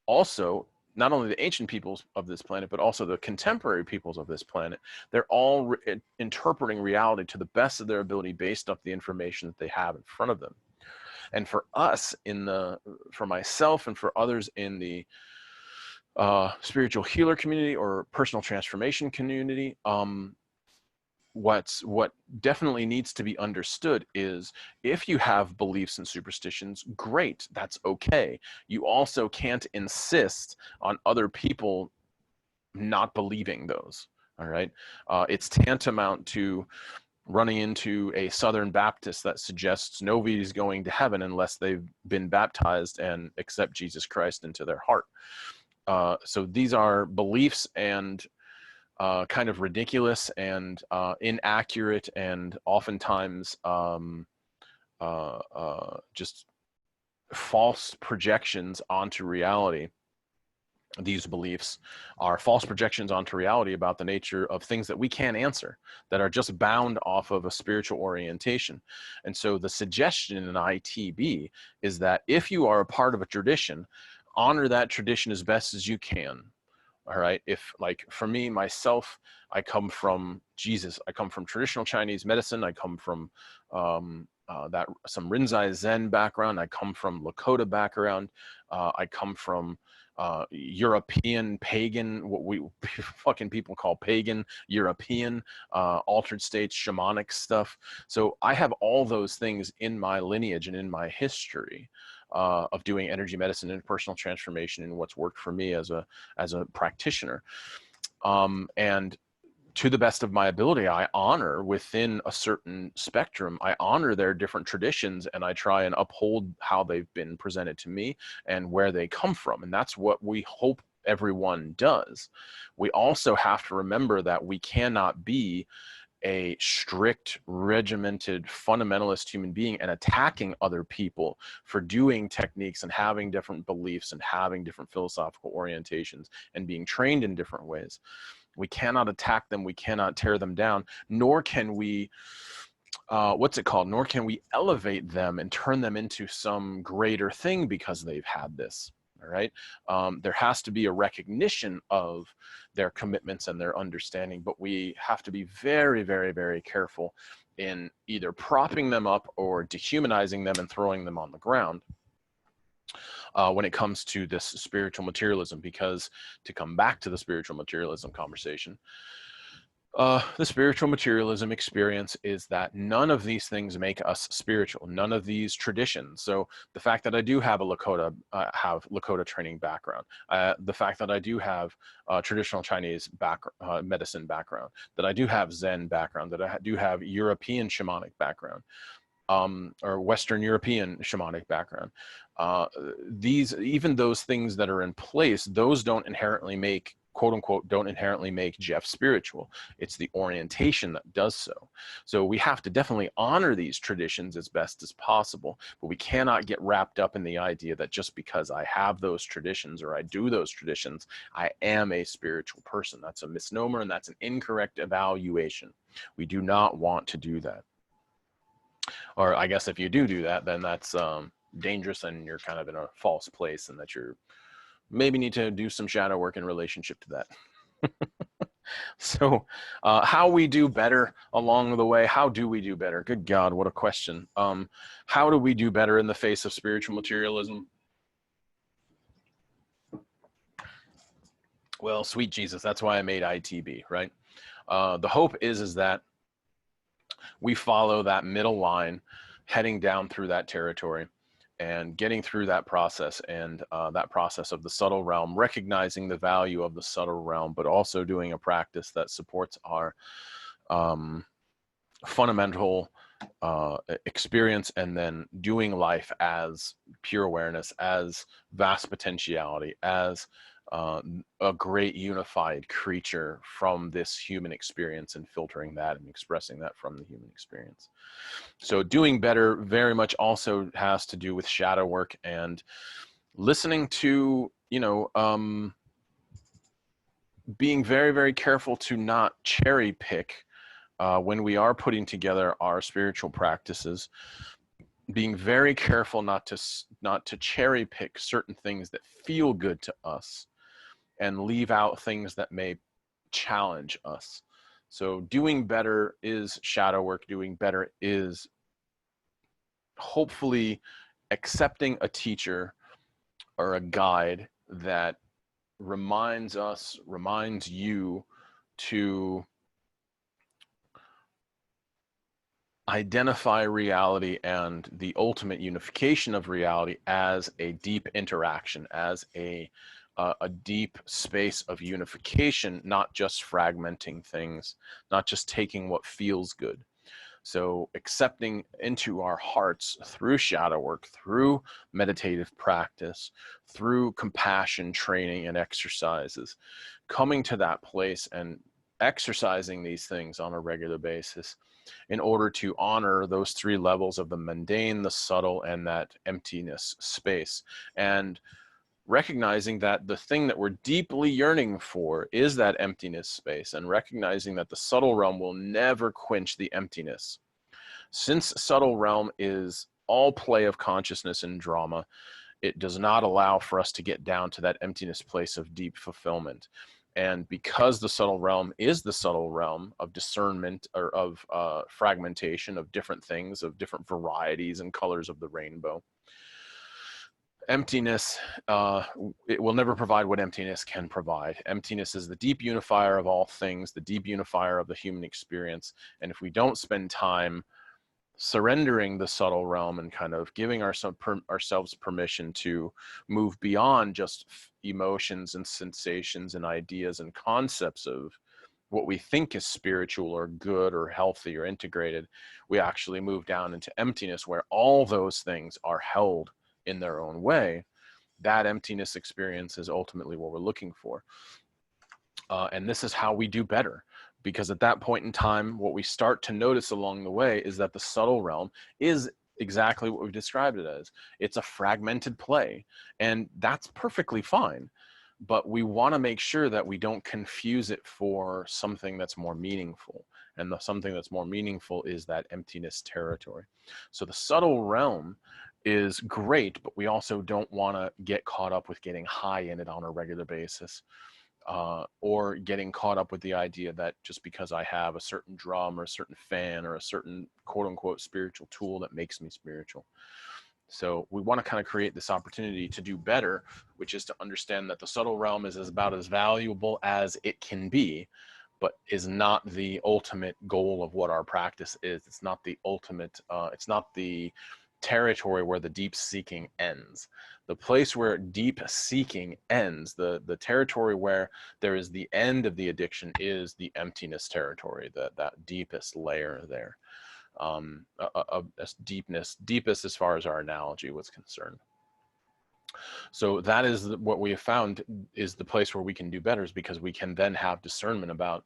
also not only the ancient peoples of this planet, but also the contemporary peoples of this planet, they're all interpreting reality to the best of their ability based off the information that they have in front of them. And for us, for myself and for others in the spiritual healer community or personal transformation community, what definitely needs to be understood is, if you have beliefs and superstitions, great, that's okay. You also can't insist on other people not believing those. All right. It's tantamount to running into a Southern Baptist that suggests nobody's going to heaven unless they've been baptized and accept Jesus Christ into their heart. So these are beliefs and kind of ridiculous and inaccurate and oftentimes just false projections onto reality. These beliefs are false projections onto reality about the nature of things that we can't answer, that are just bound off of a spiritual orientation. And so the suggestion in ITB is that if you are a part of a tradition, honor that tradition as best as you can. All right. If, like, for me, myself, I come from Jesus. I come from traditional Chinese medicine. I come from some Rinzai Zen background. I come from Lakota background. I come from European pagan, what we fucking people call pagan European, altered states, shamanic stuff. So I have all those things in my lineage and in my history of doing energy medicine and personal transformation, and what's worked for me as a practitioner. And to the best of my ability, I honor within a certain spectrum, I honor their different traditions, and I try and uphold how they've been presented to me and where they come from. And that's what we hope everyone does. We also have to remember that we cannot be a strict, regimented, fundamentalist human being and attacking other people for doing techniques and having different beliefs and having different philosophical orientations and being trained in different ways. We cannot attack them. We cannot tear them down, nor can we, nor can we elevate them and turn them into some greater thing because they've had this. All right. There has to be a recognition of their commitments and their understanding, but we have to be very, very, very careful in either propping them up or dehumanizing them and throwing them on the ground when it comes to this spiritual materialism. Because, to come back to the spiritual materialism conversation, the spiritual materialism experience is that none of these things make us spiritual, none of these traditions. So the fact that I do have a Lakota training background, the fact that I do have traditional Chinese medicine background, that I do have Zen background, that I do have European shamanic background, or Western European shamanic background. Even those things that are in place, those don't inherently make, quote unquote, don't inherently make Jeff spiritual. It's the orientation that does so. So we have to definitely honor these traditions as best as possible, but we cannot get wrapped up in the idea that just because I have those traditions or I do those traditions, I am a spiritual person. That's a misnomer, and that's an incorrect evaluation. We do not want to do that. Or I guess if you do that, then that's dangerous, and you're kind of in a false place, and that you're maybe need to do some shadow work in relationship to that. So how we do better along the way, how do we do better? Good God, what a question. How do we do better in the face of spiritual materialism? Well, sweet Jesus, that's why I made ITB, right? The hope is that we follow that middle line, heading down through that territory and getting through that process, and that process of the subtle realm, recognizing the value of the subtle realm, but also doing a practice that supports our fundamental experience, and then doing life as pure awareness, as vast potentiality, as a great unified creature from this human experience, and filtering that and expressing that from the human experience. So doing better very much also has to do with shadow work and listening to, being very, very careful to not cherry pick when we are putting together our spiritual practices, being very careful not to cherry pick certain things that feel good to us and leave out things that may challenge us. So doing better is shadow work. Doing better is hopefully accepting a teacher or a guide that reminds you to identify reality and the ultimate unification of reality as a deep interaction, as a deep space of unification, not just fragmenting things, not just taking what feels good. So accepting into our hearts through shadow work, through meditative practice, through compassion training and exercises, coming to that place and exercising these things on a regular basis in order to honor those three levels of the mundane, the subtle, and that emptiness space. And recognizing that the thing that we're deeply yearning for is that emptiness space, and recognizing that the subtle realm will never quench the emptiness. Since subtle realm is all play of consciousness and drama, it does not allow for us to get down to that emptiness place of deep fulfillment. And because the subtle realm is the subtle realm of discernment, or of fragmentation of different things, of different varieties and colors of the rainbow, emptiness, it will never provide what emptiness can provide. Emptiness is the deep unifier of all things, the deep unifier of the human experience. And if we don't spend time surrendering the subtle realm and kind of giving ourselves permission to move beyond just emotions and sensations and ideas and concepts of what we think is spiritual or good or healthy or integrated, we actually move down into emptiness, where all those things are held in their own way. That emptiness experience is ultimately what we're looking for. And this is how we do better, because at that point in time, what we start to notice along the way is that the subtle realm is exactly what we've described it as. It's a fragmented play, and that's perfectly fine. But we want to make sure that we don't confuse it for something that's more meaningful. And the something that's more meaningful is that emptiness territory. So the subtle realm is great, but we also don't want to get caught up with getting high in it on a regular basis. Or getting caught up with the idea that just because I have a certain drum or a certain fan or a certain quote unquote spiritual tool, that makes me spiritual. So we want to kind of create this opportunity to do better, which is to understand that the subtle realm is about as valuable as it can be, but is not the ultimate goal of what our practice is. It's not the ultimate, it's not the territory where the deep seeking ends. The place where deep seeking ends, the territory where there is the end of the addiction, is the emptiness territory, that deepest layer there. Of deepness, deepest as far as our analogy was concerned. So that is what we have found is the place where we can do better, is because we can then have discernment about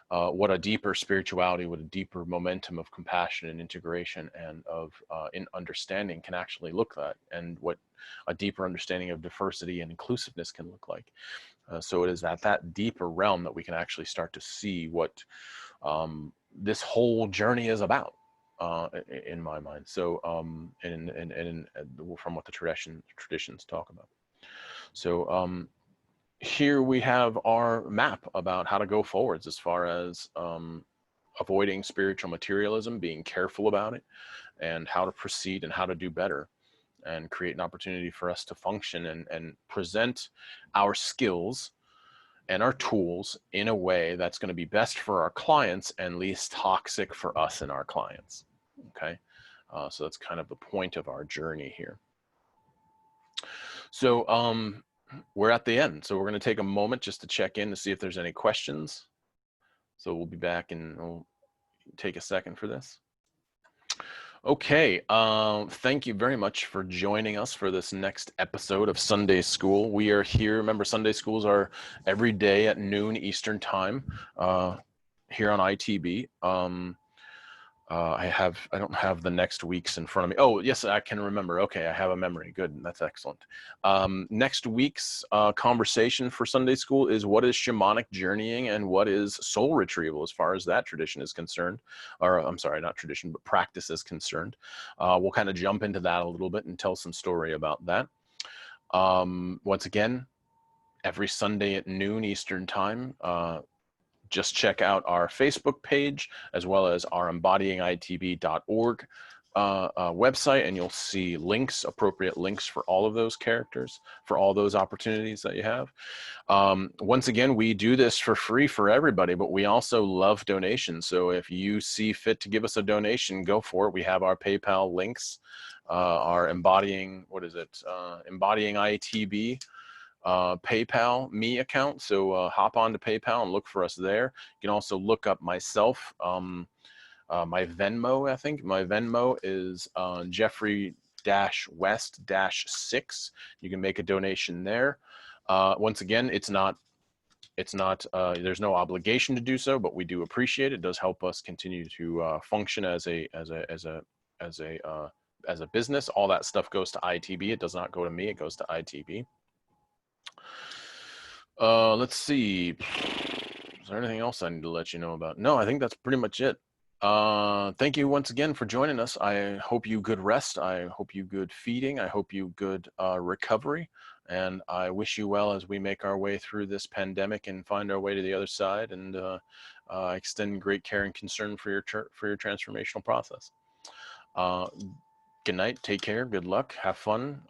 what a deeper spirituality, what a deeper momentum of compassion and integration and of in understanding can actually look like, and what a deeper understanding of diversity and inclusiveness can look like. So it is at that deeper realm that we can actually start to see what this whole journey is about. In my mind. So and from what the traditions talk about. So here we have our map about how to go forwards as far as avoiding spiritual materialism, being careful about it, and how to proceed and how to do better, and create an opportunity for us to function and present our skills and our tools in a way that's going to be best for our clients and least toxic for us and our clients. Okay, so that's kind of the point of our journey here. So we're at the end. So we're going to take a moment just to check in to see if there's any questions. So we'll be back and we'll take a second for this. Okay, thank you very much for joining us for this next episode of Sunday School. We are here. Remember, Sunday schools are every day at noon Eastern time here on ITB. I don't have the next weeks in front of me. Oh, yes, I can remember. Okay, I have a memory. Good, that's excellent. Next week's conversation for Sunday School is what is shamanic journeying and what is soul retrieval as far as that tradition is concerned. Or I'm sorry, not tradition, but practice is concerned. We'll kind of jump into that a little bit and tell some story about that. Once again, every Sunday at noon Eastern time, just check out our Facebook page as well as our embodyingitb.org website, and you'll see links, appropriate links for all of those characters, for all those opportunities that you have. Once again, we do this for free for everybody, but we also love donations. So if you see fit to give us a donation, go for it. We have our PayPal links, our embodying, embodying ITB PayPal me account. So hop on to PayPal and look for us there. You can also look up myself. My Venmo, I think my Venmo is Jeffrey-West-6. You can make a donation there. Once again, there's no obligation to do so, but we do appreciate it. It does help us continue to function as a business. All that stuff goes to ITB. It does not go to me. It goes to ITB. Let's see. Is there anything else I need to let you know about? No, I think that's pretty much it. Thank you once again for joining us. I hope you good rest. I hope you good feeding. I hope you good recovery. And I wish you well as we make our way through this pandemic and find our way to the other side, and extend great care and concern for your transformational process. Good night. Take care. Good luck. Have fun.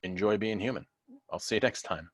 Enjoy being human. I'll see you next time.